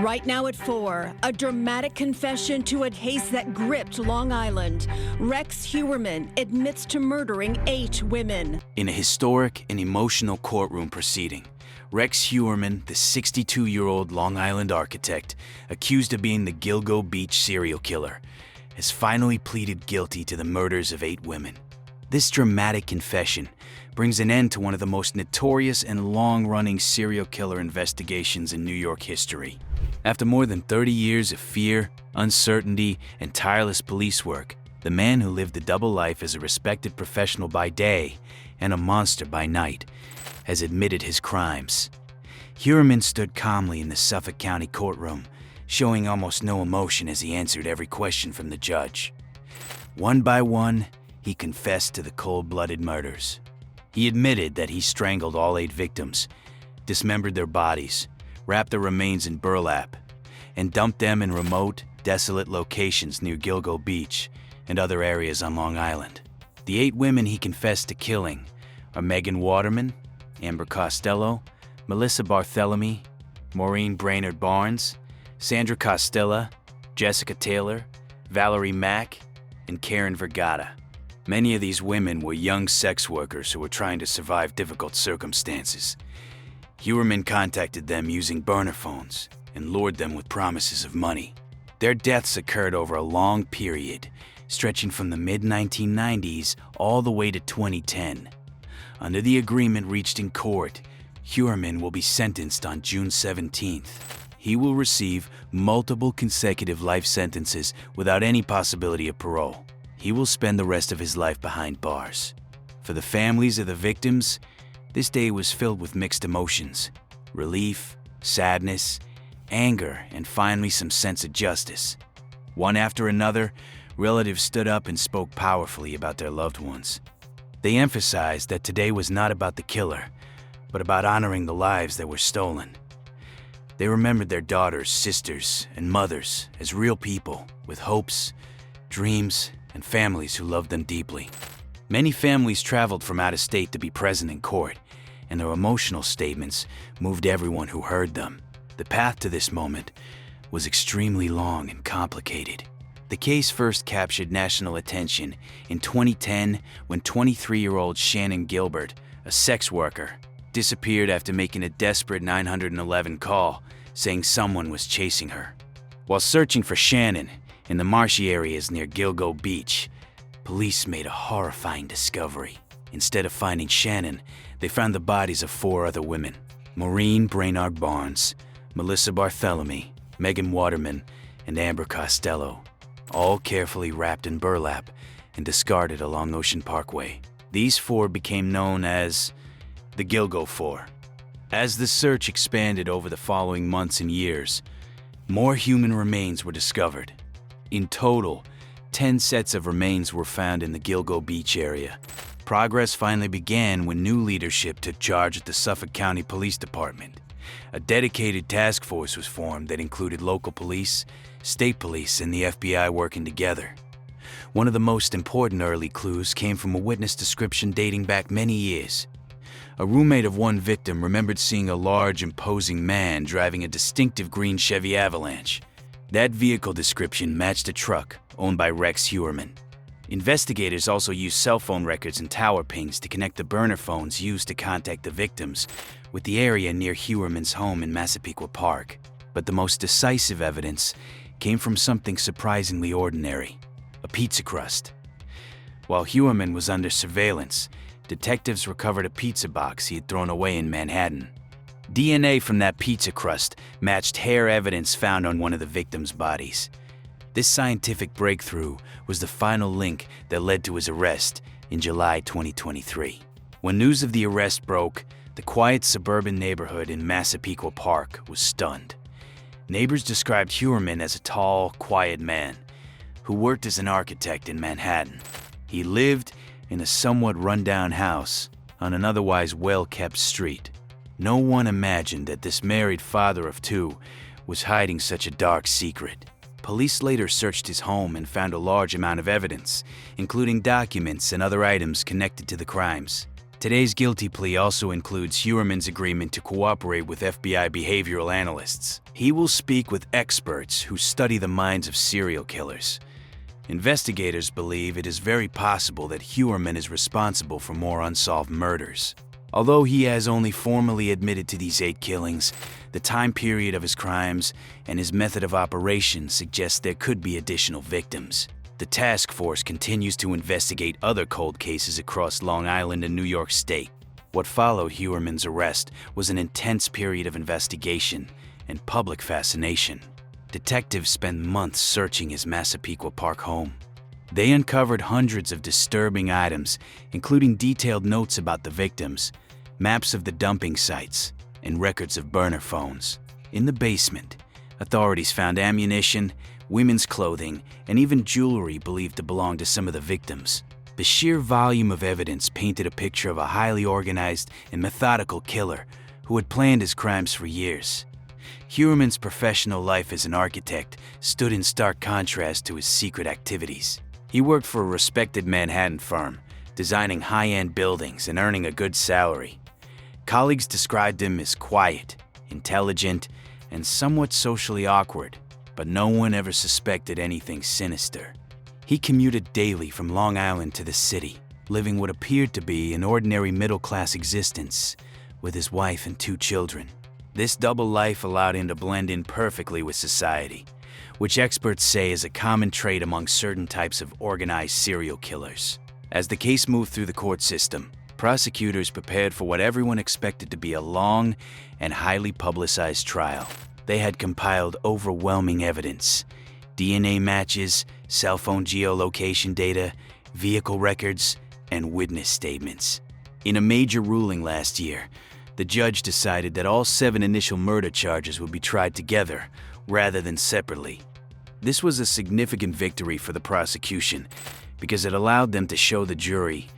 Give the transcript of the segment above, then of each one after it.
Right now at 4, a dramatic confession to a case that gripped Long Island. Rex Heuermann admits to murdering 8 women. In a historic and emotional courtroom proceeding, Rex Heuermann, the 62-year-old Long Island architect, accused of being the Gilgo Beach serial killer, has finally pleaded guilty to the murders of 8 women. This dramatic confession brings an end to one of the most notorious and long-running serial killer investigations in New York history. After more than 30 years of fear, uncertainty, and tireless police work, the man who lived a double life as a respected professional by day and a monster by night has admitted his crimes. Heuermann stood calmly in the Suffolk County courtroom, showing almost no emotion as he answered every question from the judge. One by one, he confessed to the cold-blooded murders. He admitted that he strangled all 8 victims, dismembered their bodies, wrapped their remains in burlap, and dumped them in remote, desolate locations near Gilgo Beach and other areas on Long Island. The 8 women he confessed to killing are Megan Waterman, Amber Costello, Melissa Barthelemy, Maureen Brainerd Barnes, Sandra Costella, Jessica Taylor, Valerie Mack, and Karen Vergata. Many of these women were young sex workers who were trying to survive difficult circumstances. Heuermann contacted them using burner phones and lured them with promises of money. Their deaths occurred over a long period, stretching from the mid-1990s all the way to 2010. Under the agreement reached in court, Heuermann will be sentenced on June 17th. He will receive multiple consecutive life sentences without any possibility of parole. He will spend the rest of his life behind bars. For the families of the victims, this day was filled with mixed emotions: relief, sadness, anger, and finally some sense of justice. One after another, relatives stood up and spoke powerfully about their loved ones. They emphasized that today was not about the killer, but about honoring the lives that were stolen. They remembered their daughters, sisters, and mothers as real people with hopes, dreams, and families who loved them deeply. Many families traveled from out of state to be present in court, and their emotional statements moved everyone who heard them. The path to this moment was extremely long and complicated. The case first captured national attention in 2010 when 23-year-old Shannon Gilbert, a sex worker, disappeared after making a desperate 911 call saying someone was chasing her. While searching for Shannon in the marshy areas near Gilgo Beach, police made a horrifying discovery. Instead of finding Shannon, they found the bodies of 4 other women: Maureen Brainerd Barnes, Melissa Barthelemy, Megan Waterman, and Amber Costello, all carefully wrapped in burlap and discarded along Ocean Parkway. These 4 became known as the Gilgo 4. As the search expanded over the following months and years, more human remains were discovered. In total, 10 sets of remains were found in the Gilgo Beach area. Progress finally began when new leadership took charge at the Suffolk County Police Department. A dedicated task force was formed that included local police, state police, and the FBI working together. One of the most important early clues came from a witness description dating back many years. A roommate of one victim remembered seeing a large, imposing man driving a distinctive green Chevy Avalanche. That vehicle description matched a truck owned by Rex Heuermann. Investigators also used cell phone records and tower pings to connect the burner phones used to contact the victims with the area near Heuermann's home in Massapequa Park. But the most decisive evidence came from something surprisingly ordinary: a pizza crust. While Heuermann was under surveillance, detectives recovered a pizza box he had thrown away in Manhattan. DNA from that pizza crust matched hair evidence found on one of the victims' bodies. This scientific breakthrough was the final link that led to his arrest in July 2023. When news of the arrest broke, the quiet suburban neighborhood in Massapequa Park was stunned. Neighbors described Heuermann as a tall, quiet man who worked as an architect in Manhattan. He lived in a somewhat run-down house on an otherwise well-kept street. No one imagined that this married father of 2 was hiding such a dark secret. Police later searched his home and found a large amount of evidence, including documents and other items connected to the crimes. Today's guilty plea also includes Heuermann's agreement to cooperate with FBI behavioral analysts. He will speak with experts who study the minds of serial killers. Investigators believe it is very possible that Heuermann is responsible for more unsolved murders. Although he has only formally admitted to these 8 killings, the time period of his crimes and his method of operation suggests there could be additional victims. The task force continues to investigate other cold cases across Long Island and New York State. What followed Heuermann's arrest was an intense period of investigation and public fascination. Detectives spent months searching his Massapequa Park home. They uncovered hundreds of disturbing items, including detailed notes about the victims, maps of the dumping sites, and records of burner phones. In the basement, authorities found ammunition, women's clothing, and even jewelry believed to belong to some of the victims. The sheer volume of evidence painted a picture of a highly organized and methodical killer who had planned his crimes for years. Heuermann's professional life as an architect stood in stark contrast to his secret activities. He worked for a respected Manhattan firm, designing high-end buildings and earning a good salary. Colleagues described him as quiet, intelligent, and somewhat socially awkward, but no one ever suspected anything sinister. He commuted daily from Long Island to the city, living what appeared to be an ordinary middle-class existence with his wife and 2 children. This double life allowed him to blend in perfectly with society, which experts say is a common trait among certain types of organized serial killers. As the case moved through the court system, prosecutors prepared for what everyone expected to be a long and highly publicized trial. They had compiled overwhelming evidence: DNA matches, cell phone geolocation data, vehicle records, and witness statements. In a major ruling last year, the judge decided that all 7 initial murder charges would be tried together rather than separately. This was a significant victory for the prosecution because it allowed them to show the jury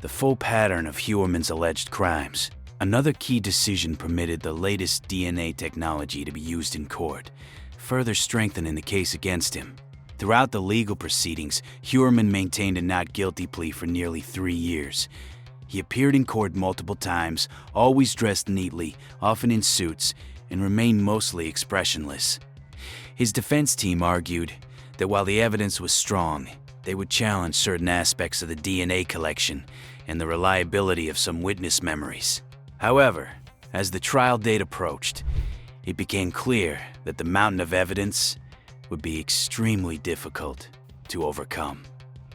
the full pattern of Heuermann's alleged crimes. Another key decision permitted the latest DNA technology to be used in court, further strengthening the case against him. Throughout the legal proceedings, Heuermann maintained a not guilty plea for nearly 3 years. He appeared in court multiple times, always dressed neatly, often in suits, and remained mostly expressionless. His defense team argued that while the evidence was strong, they would challenge certain aspects of the DNA collection and the reliability of some witness memories. However, as the trial date approached, it became clear that the mountain of evidence would be extremely difficult to overcome.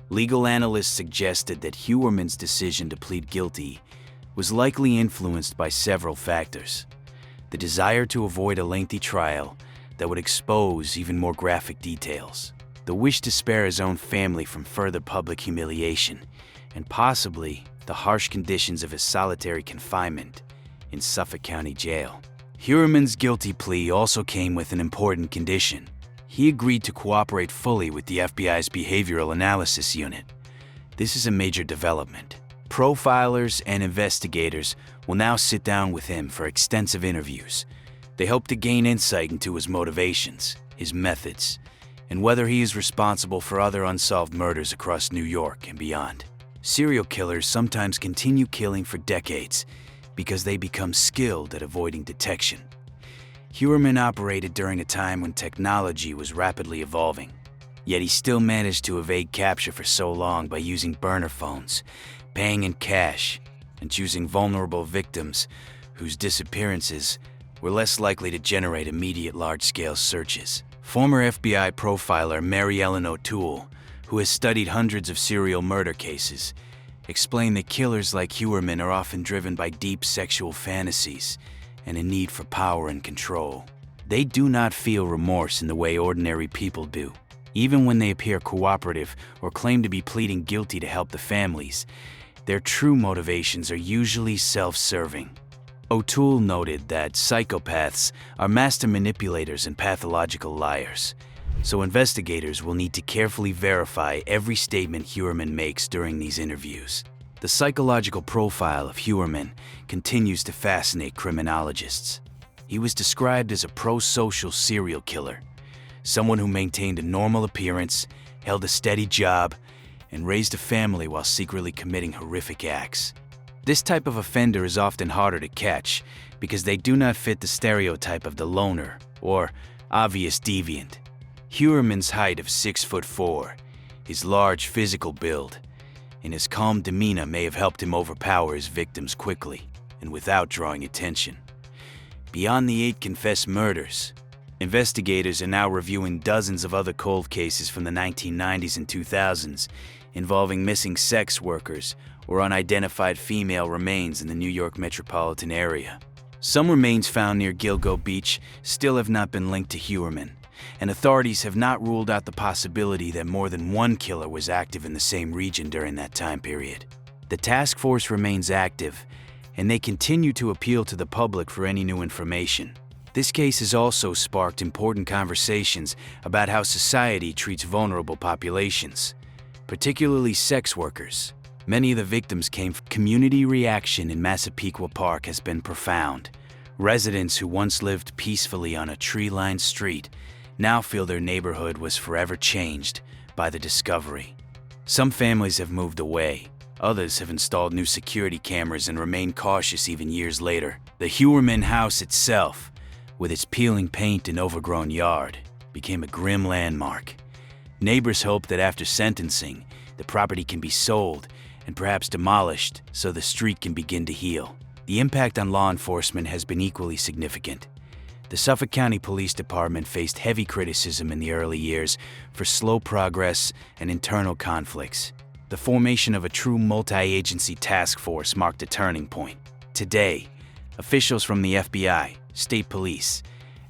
Legal analysts suggested that Heuermann's decision to plead guilty was likely influenced by several factors: the desire to avoid a lengthy trial that would expose even more graphic details, the wish to spare his own family from further public humiliation, and possibly the harsh conditions of his solitary confinement in Suffolk County Jail. Heuermann's guilty plea also came with an important condition. He agreed to cooperate fully with the FBI's Behavioral Analysis Unit. This is a major development. Profilers and investigators will now sit down with him for extensive interviews. They hope to gain insight into his motivations, his methods, and whether he is responsible for other unsolved murders across New York and beyond. Serial killers sometimes continue killing for decades because they become skilled at avoiding detection. Heuermann operated during a time when technology was rapidly evolving, yet he still managed to evade capture for so long by using burner phones, paying in cash, and choosing vulnerable victims whose disappearances were less likely to generate immediate large-scale searches. Former FBI profiler Mary Ellen O'Toole, who has studied hundreds of serial murder cases, explained that killers like Heuermann are often driven by deep sexual fantasies and a need for power and control. They do not feel remorse in the way ordinary people do. Even when they appear cooperative or claim to be pleading guilty to help the families, their true motivations are usually self-serving. O'Toole noted that psychopaths are master manipulators and pathological liars, so investigators will need to carefully verify every statement Heuermann makes during these interviews. The psychological profile of Heuermann continues to fascinate criminologists. He was described as a pro-social serial killer, someone who maintained a normal appearance, held a steady job, and raised a family while secretly committing horrific acts. This type of offender is often harder to catch because they do not fit the stereotype of the loner or obvious deviant. Heuermann's height of 6'4", his large physical build, and his calm demeanor may have helped him overpower his victims quickly and without drawing attention. Beyond the 8 confessed murders, investigators are now reviewing dozens of other cold cases from the 1990s and 2000s involving missing sex workers or unidentified female remains in the New York metropolitan area. Some remains found near Gilgo Beach still have not been linked to Heuermann, and authorities have not ruled out the possibility that more than one killer was active in the same region during that time period. The task force remains active, and they continue to appeal to the public for any new information. This case has also sparked important conversations about how society treats vulnerable populations, particularly sex workers. Many of the victims came from community reaction in Massapequa Park has been profound. Residents who once lived peacefully on a tree-lined street now feel their neighborhood was forever changed by the discovery. Some families have moved away. Others have installed new security cameras and remain cautious even years later. The Heuermann house itself, with its peeling paint and overgrown yard, became a grim landmark. Neighbors hope that after sentencing, the property can be sold and perhaps demolished so the street can begin to heal. The impact on law enforcement has been equally significant. The Suffolk County Police Department faced heavy criticism in the early years for slow progress and internal conflicts. The formation of a true multi-agency task force marked a turning point. Today, officials from the FBI, state police,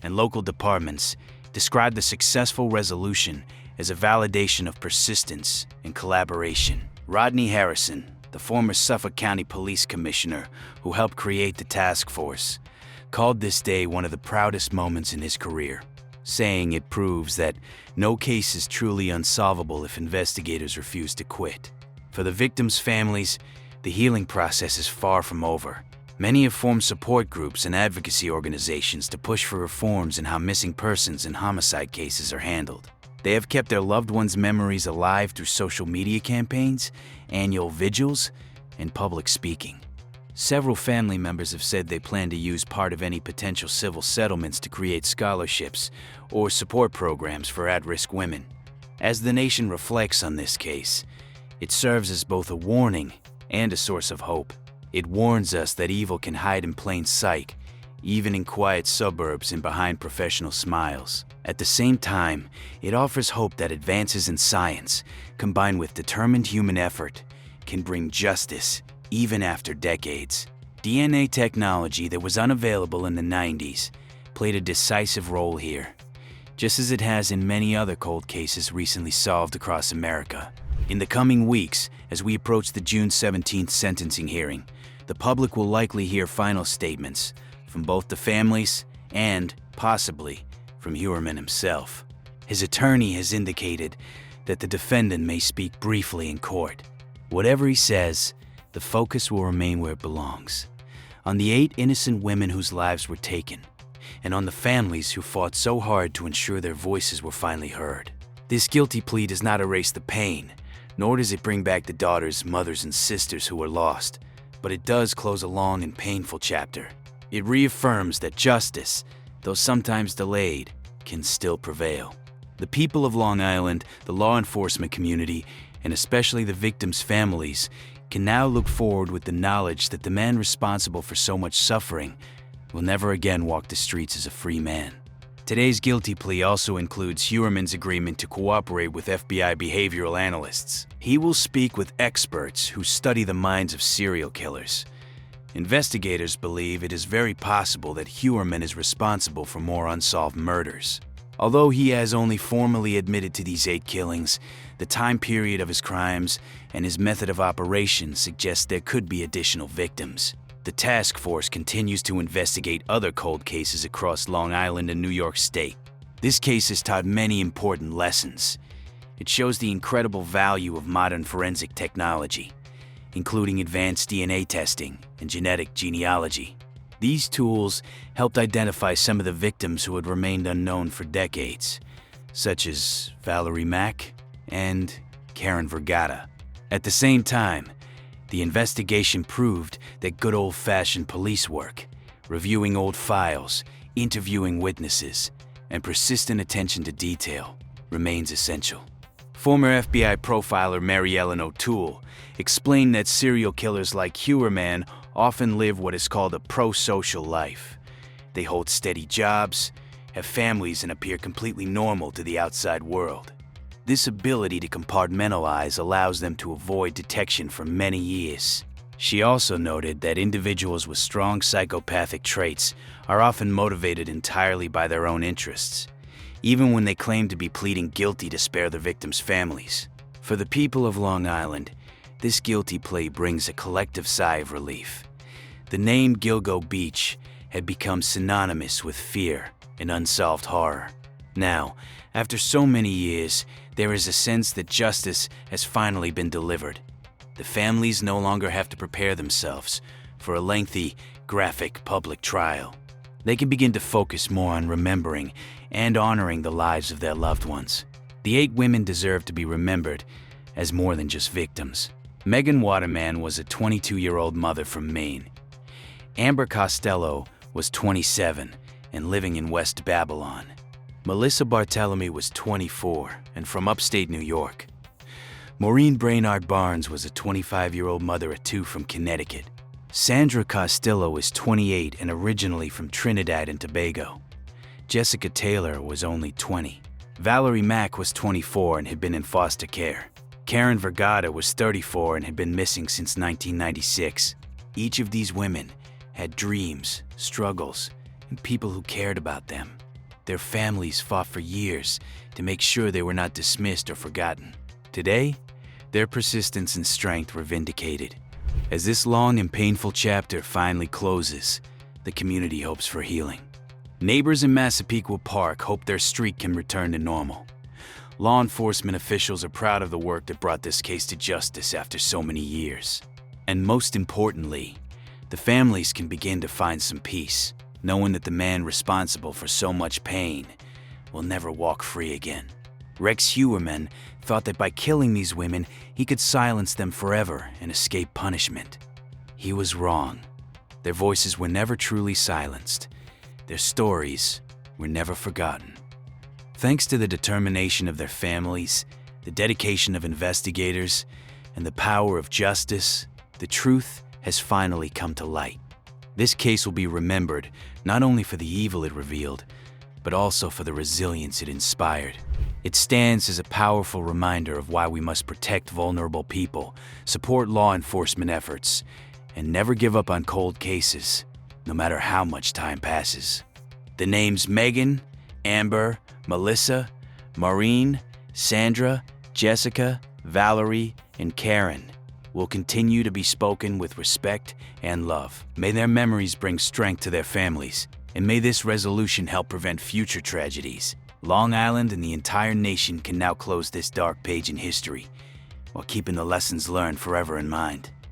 and local departments describe the successful resolution as a validation of persistence and collaboration. Rodney Harrison, the former Suffolk County Police Commissioner who helped create the task force, called this day one of the proudest moments in his career, saying it proves that no case is truly unsolvable if investigators refuse to quit. For the victims' families, the healing process is far from over. Many have formed support groups and advocacy organizations to push for reforms in how missing persons and homicide cases are handled. They have kept their loved ones' memories alive through social media campaigns, annual vigils, and public speaking. Several family members have said they plan to use part of any potential civil settlements to create scholarships or support programs for at-risk women. As the nation reflects on this case, it serves as both a warning and a source of hope. It warns us that evil can hide in plain sight, even in quiet suburbs and behind professional smiles. At the same time, it offers hope that advances in science, combined with determined human effort, can bring justice even after decades. DNA technology that was unavailable in the 90s played a decisive role here, just as it has in many other cold cases recently solved across America. In the coming weeks, as we approach the June 17th sentencing hearing, the public will likely hear final statements from both the families and, possibly, from Heuermann himself. His attorney has indicated that the defendant may speak briefly in court. Whatever he says, the focus will remain where it belongs, on the 8 innocent women whose lives were taken, and on the families who fought so hard to ensure their voices were finally heard. This guilty plea does not erase the pain, nor does it bring back the daughters, mothers, and sisters who were lost, but it does close a long and painful chapter. It reaffirms that justice, though sometimes delayed, can still prevail. The people of Long Island, the law enforcement community, and especially the victims' families can now look forward with the knowledge that the man responsible for so much suffering will never again walk the streets as a free man. Today's guilty plea also includes Heuermann's agreement to cooperate with FBI behavioral analysts. He will speak with experts who study the minds of serial killers. Investigators believe it is very possible that Heuermann is responsible for more unsolved murders. Although he has only formally admitted to these 8 killings, the time period of his crimes and his method of operation suggests there could be additional victims. The task force continues to investigate other cold cases across Long Island and New York State. This case has taught many important lessons. It shows the incredible value of modern forensic technology, including advanced DNA testing and genetic genealogy. These tools helped identify some of the victims who had remained unknown for decades, such as Valerie Mack and Karen Vergata. At the same time, The investigation proved that good old-fashioned police work, reviewing old files, interviewing witnesses, and persistent attention to detail remains essential. Former FBI profiler Mary Ellen O'Toole explained that serial killers like Heuermann often live what is called a pro-social life. They hold steady jobs, have families, and appear completely normal to the outside world. This ability to compartmentalize allows them to avoid detection for many years. She also noted that individuals with strong psychopathic traits are often motivated entirely by their own interests, even when they claim to be pleading guilty to spare their victims' families. For the people of Long Island, this guilty plea brings a collective sigh of relief. The name Gilgo Beach had become synonymous with fear and unsolved horror. Now, after so many years, there is a sense that justice has finally been delivered. The families no longer have to prepare themselves for a lengthy, graphic public trial. They can begin to focus more on remembering and honoring the lives of their loved ones. The 8 women deserve to be remembered as more than just victims. Megan Waterman was a 22-year-old mother from Maine. Amber Costello was 27 and living in West Babylon. Melissa Barthelemy was 24 and from upstate New York. Maureen Brainard Barnes was a 25-year-old mother of 2 from Connecticut. Sandra Castillo is 28 and originally from Trinidad and Tobago. Jessica Taylor was only 20. Valerie Mack was 24 and had been in foster care. Karen Vergata was 34 and had been missing since 1996. Each of these women had dreams, struggles, and people who cared about them. Their families fought for years to make sure they were not dismissed or forgotten. Today, their persistence and strength were vindicated. As this long and painful chapter finally closes, the community hopes for healing. Neighbors in Massapequa Park hope their street can return to normal. Law enforcement officials are proud of the work that brought this case to justice after so many years. And most importantly, the families can begin to find some peace, knowing that the man responsible for so much pain will never walk free again. Rex Heuermann thought that by killing these women, he could silence them forever and escape punishment. He was wrong. Their voices were never truly silenced. Their stories were never forgotten. Thanks to the determination of their families, the dedication of investigators, and the power of justice, the truth has finally come to light. This case will be remembered not only for the evil it revealed, but also for the resilience it inspired. It stands as a powerful reminder of why we must protect vulnerable people, support law enforcement efforts, and never give up on cold cases, no matter how much time passes. The names Megan, Amber, Melissa, Maureen, Sandra, Jessica, Valerie, and Karen will continue to be spoken with respect and love. May their memories bring strength to their families, and may this resolution help prevent future tragedies. Long Island and the entire nation can now close this dark page in history, while keeping the lessons learned forever in mind.